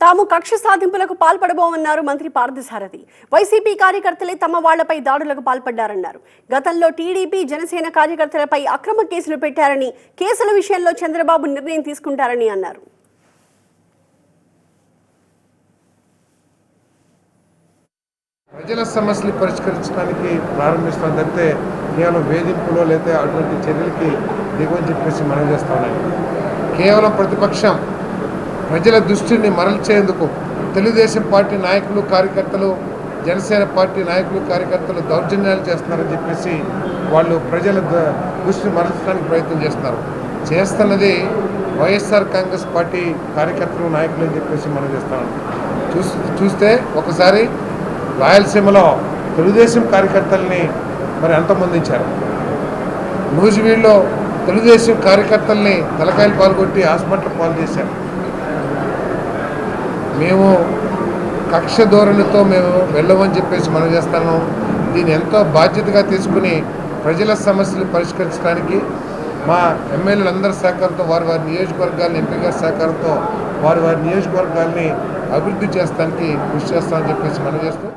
తాము కక్ష సాధింపులకు పాల్పడబోమన్నారు మంత్రి పార్థసారథి. వైసీపీ కార్యకర్తలే తమ వాళ్లపై దాడులకు పాల్పడ్డారన్నారు. గతంలో టీడీపీ జనసేన కార్యకర్తలపై అక్రమ కేసులు పెట్టారని, కేసుల విషయంలో చంద్రబాబు నిర్ణయం తీసుకుంటారని అన్నారు. ప్రజల సమస్యలు పరిష్కరించడానికి ప్రారంభిస్తుందంటే కేవలం వేధింపులో లేదా అటువంటి చర్యలకి దిగని చెప్పేసి మనం చేస్తా ఉన్నాం. కేవలం ప్రతిపక్షం ప్రజల దృష్టిని మరల్చేందుకు తెలుగుదేశం పార్టీ నాయకులు కార్యకర్తలు, జనసేన పార్టీ నాయకులు కార్యకర్తలు దౌర్జన్యాలు చేస్తున్నారని చెప్పేసి వాళ్ళు ప్రజల దృష్టిని మరల్చడానికి ప్రయత్నం చేస్తున్నది వైఎస్ఆర్ కాంగ్రెస్ పార్టీ కార్యకర్తలు నాయకులు అని చెప్పేసి మనం చేస్తాం. చూస్తే ఒకసారి రాయలసీమలో తెలుగుదేశం కార్యకర్తల్ని మరి అంతమొందించారు. నూజివీడులో తెలుగుదేశం కార్యకర్తల్ని తలకాయలు పాల్గొట్టి హాస్పిటల్ పాలు చేశారు. మేము కక్ష ధోరణితో మేము వెళ్ళమని చెప్పేసి మనం చేస్తాను. దీన్ని ఎంతో బాధ్యతగా తీసుకుని ప్రజల సమస్యలు పరిష్కరించడానికి మా ఎమ్మెల్యేలందరి సహకారంతో వారి నియోజకవర్గాలను ఎంపీ గారి సహకారంతో వారి నియోజకవర్గాల్ని అభివృద్ధి చేస్తానికి కృషి చేస్తామని చెప్పేసి మనం చేస్తూ